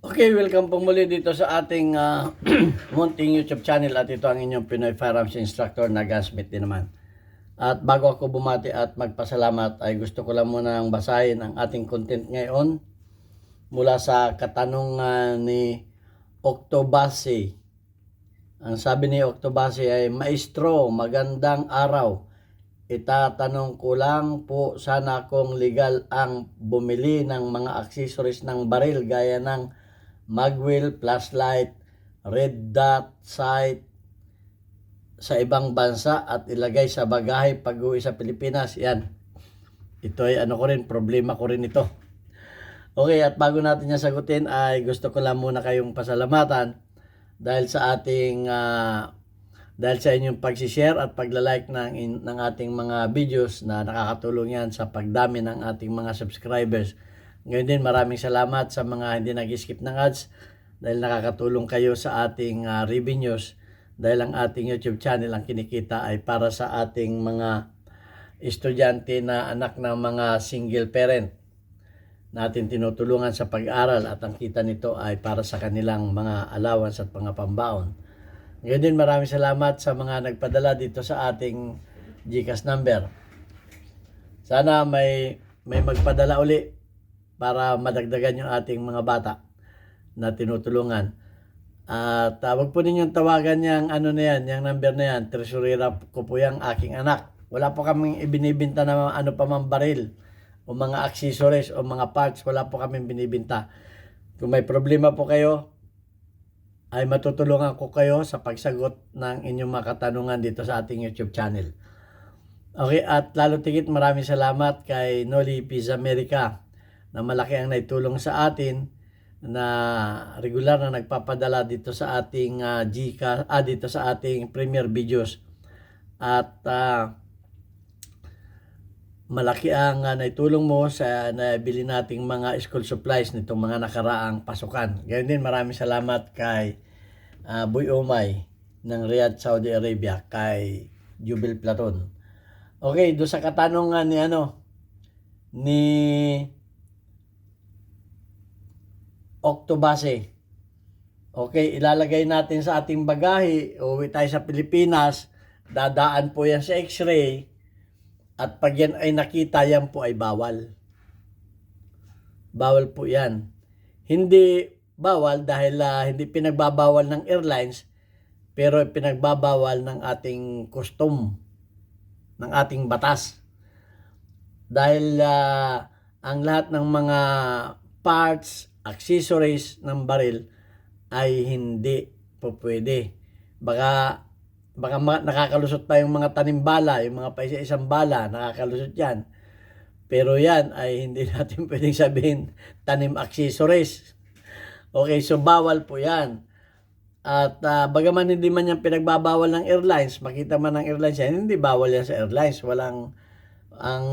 Okay, welcome po muli dito sa ating munting YouTube channel at ito ang inyong Pinoy Firearms Instructor na Gunsmith din naman. At bago ako bumati at magpasalamat ay gusto ko lang munang basahin ang ating content ngayon mula sa katanungan ni Octobase. Ang sabi ni Octobase ay, Maestro, magandang araw. Itatanong ko lang po sana kung legal ang bumili ng mga accessories ng baril gaya ng magwheel, flashlight, red dot sight sa ibang bansa at ilagay sa bagahe pag-uwi sa Pilipinas. Yan. Ito ay problema ko rin ito. Okay, at bago natin yan sagutin ay gusto ko lang muna kayong pasalamatan dahil sa ating dahil sa inyong pag-share at pagla-like ng ating mga videos na nakakatulong yan sa pagdami ng ating mga subscribers. Ngayon din maraming salamat sa mga hindi nag-skip ng ads dahil nakakatulong kayo sa ating revenues dahil ang ating YouTube channel ang kinikita ay para sa ating mga estudyante na anak ng mga single parent natin tinutulungan sa pag-aral at ang kita nito ay para sa kanilang mga allowance at mga pambaon. Ngayon din maraming salamat sa mga nagpadala dito sa ating GCash number. Sana may magpadala uli para madagdagan yung ating mga bata na tinutulungan. At wag po ninyong tawagan yung yung number na yan. Tresurera ko po yung aking anak. Wala po kaming ibinibinta na baril o mga accessories o mga parts. Wala po kaming binibinta. Kung may problema po kayo, ay matutulungan ko kayo sa pagsagot ng inyong mga katanungan dito sa ating YouTube channel. Okay, at lalo tigit maraming salamat kay Noli Pizza America na malaki ang naitulong sa atin na regular na nagpapadala dito sa ating dito sa ating premiere videos. At malaki ang naitulong mo sa nabili nating mga school supplies nitong mga nakaraang pasukan. Gayon din maraming salamat kay Boy Omay ng Riyadh, Saudi Arabia, kay Jubil Platon. Okay, do sa katanungan ni Octobase. Okay, ilalagay natin sa ating bagahe, uwi tayo sa Pilipinas, dadaan po yan sa x-ray, at pag yan ay nakita, yan po ay bawal. Bawal po yan. Hindi bawal dahil hindi pinagbabawal ng airlines, pero pinagbabawal ng ating custom, ng ating batas. Dahil ang lahat ng mga parts, accessories ng baril ay hindi po pwede. Baka nakakalusot pa yung mga tanimbala, yung mga paisa-isang bala, nakakalusot yan. Pero yan ay hindi natin pwedeng sabihin tanim accessories. Okay, so bawal po yan. At bagaman hindi man yan pinagbabawal ng airlines, makita man ng airlines yan, hindi bawal yan sa airlines. Ang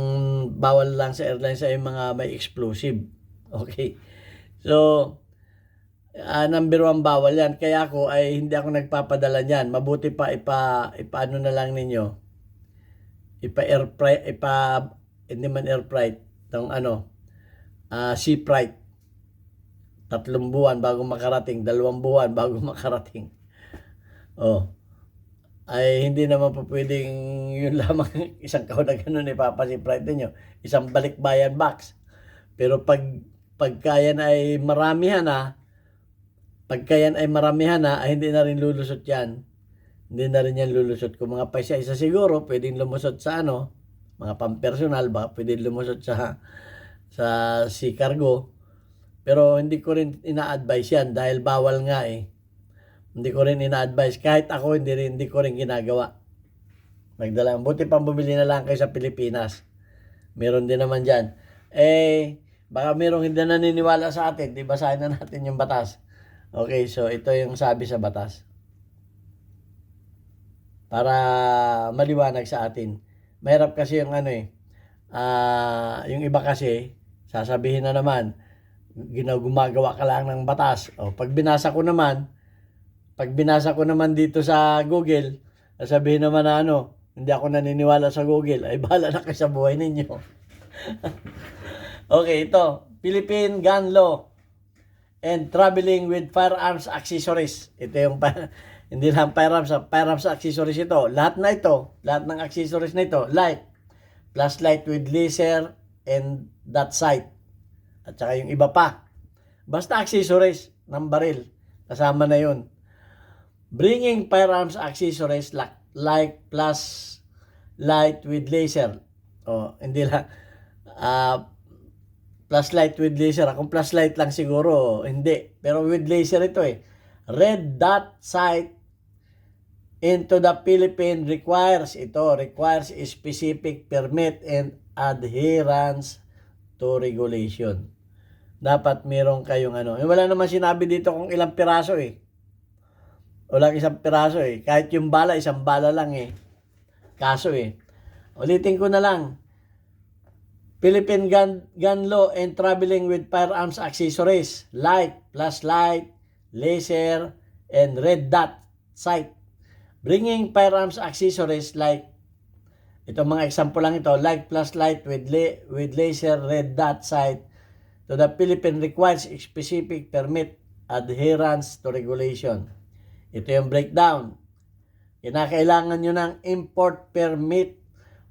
bawal lang sa airlines ay mga may explosive. Okay. So, number 1 bawal yan. Kaya ako ay hindi ako nagpapadala niyan. Mabuti pa ipaano na lang ninyo. Hindi man air freight. Itong sea freight. 3 buwan bago makarating. 2 buwan bago makarating. Ay hindi naman po pwedeng yun lamang isang kahon na ganun ipapasea freight ninyo. Isang balikbayan box. Pero pagka yan ay maramihan ay hindi na rin lulusot yan. Hindi na rin yan lulusot. Kung mga paisa-isa siguro, pwedeng lumusot sa mga pampersonal, baka pwedeng lumusot sa sea cargo. Pero hindi ko rin ina-advise yan dahil bawal nga eh. Hindi ko rin ina-advise. Kahit ako, hindi ko rin ginagawa. Magdala. Buti pang bumili na lang kayo sa Pilipinas. Meron din naman dyan. Baka merong hindi naniniwala sa atin. Di basahin na natin yung batas. Okay, so ito yung sabi sa batas. Para maliwanag sa atin. Mahirap kasi yung yung iba kasi, sasabihin na naman, gumagawa ka lang ng batas. Pag binasa ko naman dito sa Google, sasabihin naman na hindi ako naniniwala sa Google, ay bahala na kayo sa buhay ninyo. Okay, ito. Philippine Gun Law. and traveling with firearms accessories. Ito yung hindi lang firearms accessories ito. Lahat ng accessories na ito, like flashlight with laser and that sight. At saka yung iba pa. Basta accessories ng baril. Kasama na yun. Bringing firearms accessories like flashlight with laser. Hindi lang flashlight with laser. Kung flashlight lang siguro, hindi. Pero with laser ito eh. Red dot sight into the Philippines requires a specific permit and adherence to regulation. Dapat meron kayong Wala naman sinabi dito kung ilang piraso eh. Walang isang piraso eh. Kahit yung bala, isang bala lang eh. Kaso eh. Ulitin ko na lang. Philippine gun law and traveling with firearms accessories like flashlight, laser, and red dot sight. Bringing firearms accessories like, itong mga example lang ito, like flashlight with laser, red dot sight to the Philippines requires specific permit, adherence to regulation. Ito yung breakdown. Kinakailangan nyo ng import permit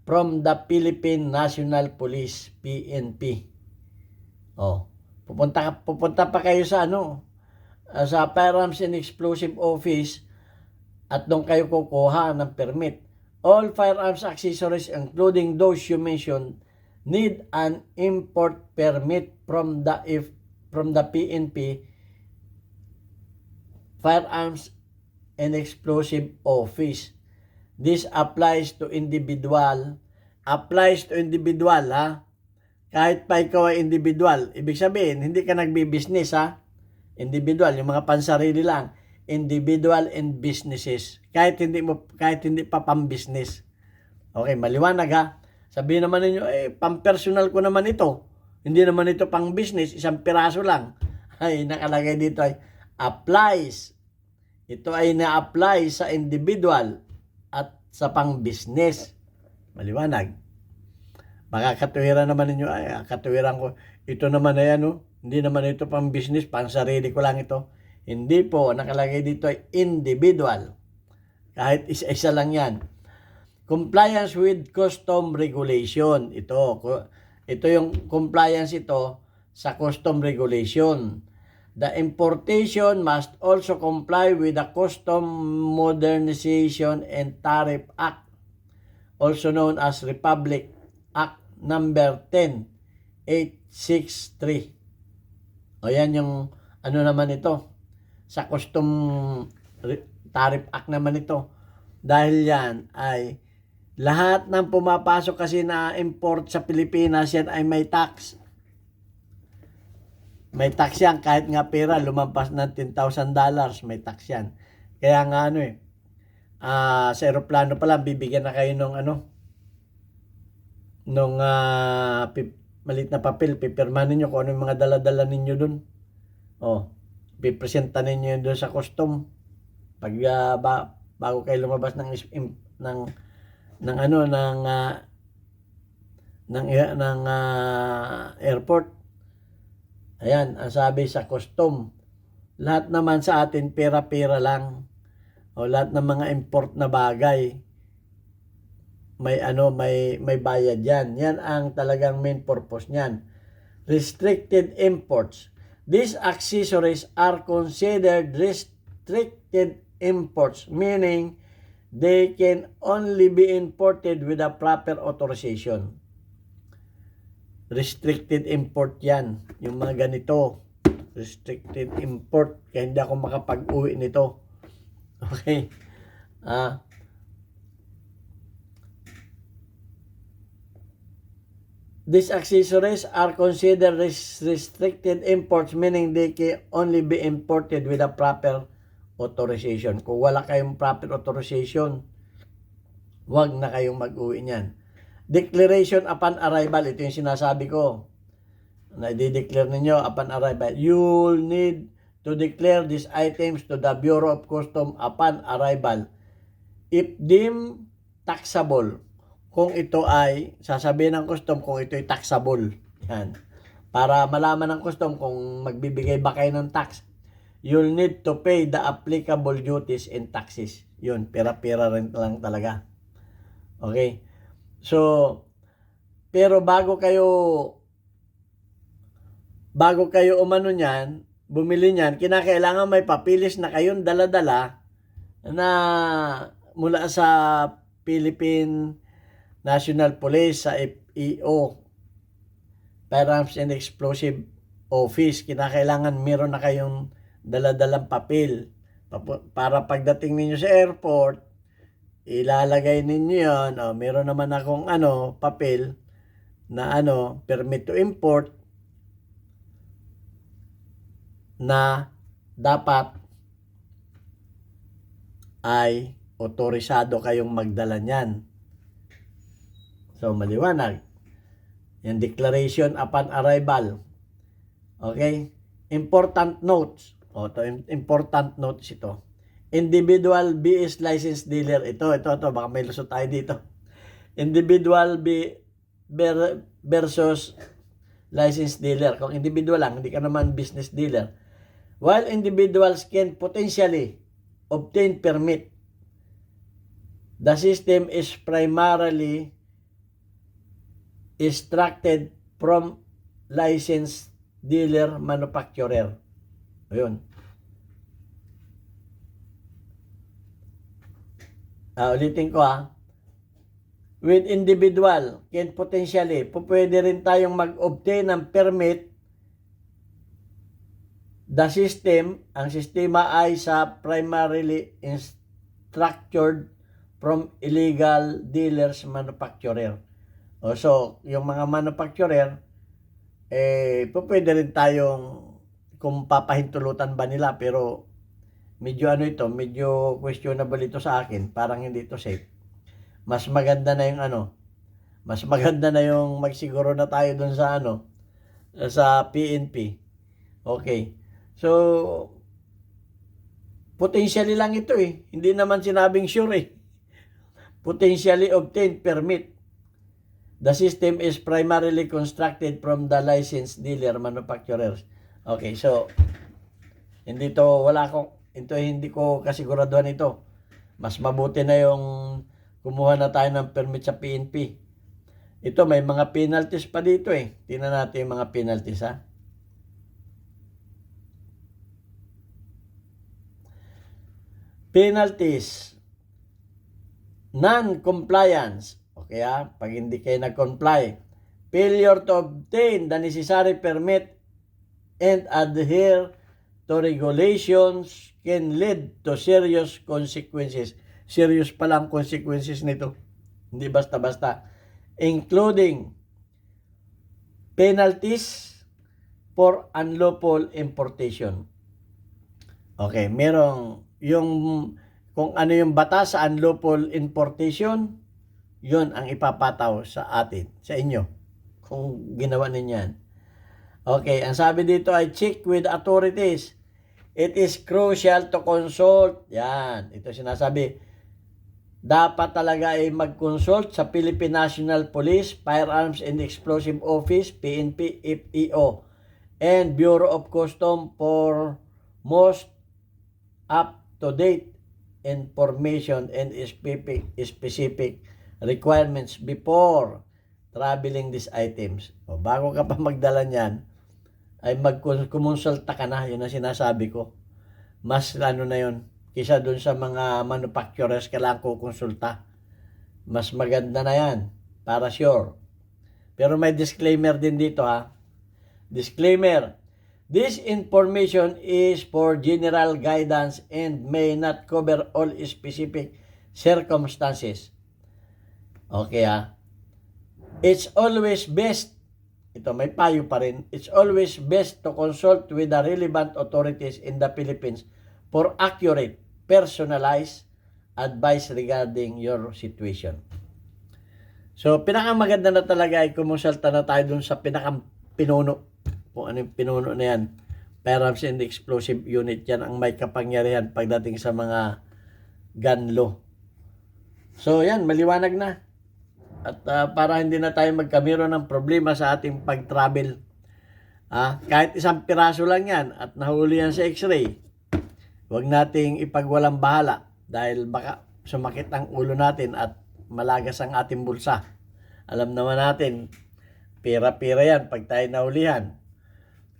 from the Philippine National Police, PNP. Pupunta pa kayo sa sa Firearms and Explosive Office at doon kayo kukuha ng permit. All firearms accessories, including those you mentioned, need an import permit from the PNP, Firearms and Explosive Office. This applies to individual. Kahit pa ikaw ay individual. Ibig sabihin, hindi ka nagbi-business Individual, yung mga pansarili lang. Individual and businesses. Kahit hindi pa pang-business. Okay, maliwanag Sabihin naman ninyo, pang-personal ko naman ito. Hindi naman ito pang-business, isang piraso lang. Ay, nakalagay dito ay applies. Ito ay na-apply sa individual at sa pang-business. Maliwanag. Baka katuwiran naman ninyo, katuwiran ko, ito naman ay hindi naman ito pang-business, pang-sarili ko lang ito. Hindi po, nakalagay dito ay individual. Kahit isa-isa lang yan. Compliance with custom regulation. Ito yung compliance sa custom regulation. The importation must also comply with the Custom Modernization and Tariff Act, also known as Republic Act number 10863. Yan yung naman ito. Sa Custom Tariff Act naman ito. Dahil yan ay lahat ng pumapasok kasi na import sa Pilipinas, yan ay may tax. May tax yan. Kahit nga pera, lumampas ng $10,000, may tax yan. Kaya nga sa aeroplano pa lang, bibigyan na kayo nung malit na papel, pipirma ninyo kung ano yung mga dala-dala ninyo dun. Pipresenta ninyo yun dun sa custom. Pag bago kayo lumabas ng airport. Ayan, ang sabi sa custom. Lahat naman sa atin pera-pera lang. Lahat ng mga import na bagay may bayad yan. Yan ang talagang main purpose niyan. Restricted imports. These accessories are considered restricted imports, meaning they can only be imported with a proper authorization. Restricted import yan. Yung mga ganito. Restricted import. Kaya hindi ako makapag-uwi nito. Okay. These accessories are considered restricted imports, meaning they can only be imported with a proper authorization. Kung wala kayong proper authorization, huwag na kayong mag-uwi niyan. Declaration upon arrival. Ito yung sinasabi ko. Na-declare ninyo upon arrival. You'll need to declare these items to the Bureau of Customs upon arrival. If deemed taxable. Kung ito ay, sasabihin ng custom kung ito ay taxable. Yan. Para malaman ng custom kung magbibigay ba kayo ng tax, you'll need to pay the applicable duties and taxes. Yun, pera-pera rin lang talaga. Okay? So, pero bago kayo umano niyan, bumili niyan, kinakailangan may papilis na kayong dala-dala na mula sa Philippine National Police, sa FEO, Firearms and Explosive Office. Kinakailangan meron na kayong dala-dalang papel para pagdating ninyo sa airport, ilalagay ninyo yun. Meron naman akong papel na permit to import na dapat ay otorisado kayong magdala niyan. So, maliwanag. Yung declaration upon arrival. Okay? Important notes. Important notes ito. Individual BS license dealer. Ito. Baka may lusot tayo dito. Individual versus license dealer. Kung individual lang, hindi ka naman business dealer. While individuals can potentially obtain permit, the system is primarily extracted from licensed dealer manufacturer. Ayun. Ulitin ko With individual, can potentially, pwede rin tayong mag-obtain ng permit. The system, ang sistema ay sa primarily structured from illegal dealers manufacturer. So, yung mga manufacturer, pwede rin tayong kung papahintulutan ba nila, pero medyo questionable ito sa akin, parang hindi ito safe. Mas maganda na yung magsiguro na tayo dun sa sa PNP. Okay. So, potentially lang ito Hindi naman sinabing sure Potentially obtained permit. The system is primarily constructed from the licensed dealer manufacturers. Okay, so hindi ko kasiguraduhan ito. Mas mabuti na yung kumuha na tayo ng permit sa PNP. Ito, may mga penalties pa dito Tingnan natin yung mga penalties Penalties. Non-compliance. Okay pag hindi kayo nag-comply. Failure to obtain the necessary permit and adhere to regulations can lead to serious consequences. Serious palang consequences nito. Hindi basta-basta. Including penalties for unlawful importation. Okay, merong kung ano yung batas sa unlawful importation, yun ang ipapataw sa atin, sa inyo, kung ginawa ninyo yan. Okay, ang sabi dito ay check with authorities. It is crucial to consult. Yan, ito sinasabi. Dapat talaga ay mag-consult sa Philippine National Police, Firearms and Explosive Office, PNP, FEO, and Bureau of Customs for most up-to-date information and specific requirements before traveling these items. Bago ka pa magdala niyan, ay magkumonsulta ka na. Yun ang sinasabi ko. Mas na yun. Kisa dun sa mga manufacturers kailangan kukonsulta. Mas maganda na yan. Para sure. Pero may disclaimer din dito Disclaimer. This information is for general guidance and may not cover all specific circumstances. Okay It's always best, ito may payo pa rin, it's always best to consult with the relevant authorities in the Philippines for accurate, personalized advice regarding your situation. So, pinakamaganda na talaga ay kumonsulta na tayo dun sa pinakapinuno. Kung ano yung pinuno na yan. Firearms and Explosive Unit, yan ang may kapangyarihan pagdating sa mga gun law. So, yan, maliwanag na. At para hindi na tayo magkamero ng problema sa ating pag-travel. Kahit isang piraso lang yan at nahuli yan sa x-ray, huwag nating ipagwalang bahala dahil baka sumakit ang ulo natin at malagas ang ating bulsa. Alam naman natin, pira-pira yan pag tayo nahulihan.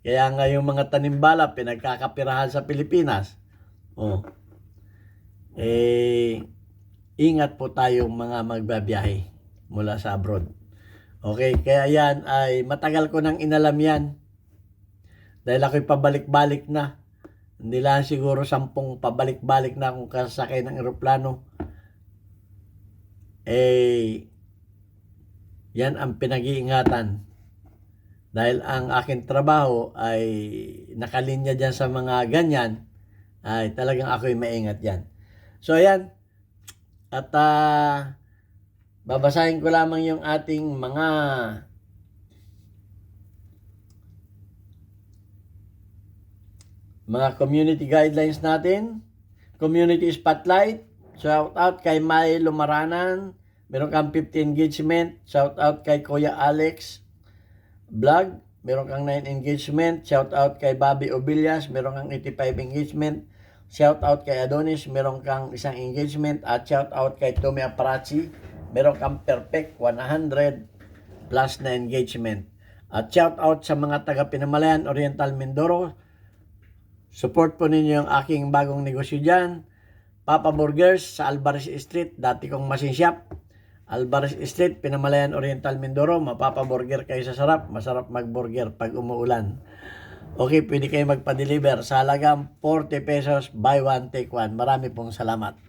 Kaya nga yung mga tanimbala pinagkakapirahan sa Pilipinas. Ingat po tayong mga magbabiyahe mula sa abroad. Okay, kaya yan ay matagal ko nang inalam yan. Dahil ako'y pabalik-balik na. Hindi lang siguro 10 pabalik-balik na akong kasakay ng eroplano. Yan ang pinag-iingatan. Dahil ang aking trabaho ay nakalinya dyan sa mga ganyan, ay talagang ako'y maingat yan. So ayan, at babasahin ko lamang yung ating mga community guidelines natin. Community spotlight, shout out kay May Lumaranan, meron kang 50 engagement, shout out kay Kuya Alex Vlog, meron kang 9 engagement, shout out kay Bobby Obillas, meron kang 85 engagement, shout out kay Adonis, meron kang 1 engagement, at shout out kay Tommy Aparachi, meron kang perfect 100 plus na engagement. At shout out sa mga taga Pinamalayan, Oriental Mindoro. Support po ninyo yung aking bagong negosyo dyan. Papa Burgers sa Alvarez Street, dati kong machine shop. Alvarez Street, Pinamalayan, Oriental Mindoro. Mapapaburger kayo sa sarap. Masarap mag-burger pag umuulan. Okay, pwede kayo magpa-deliver sa halagang 40 pesos, buy one, take one. Marami pong salamat.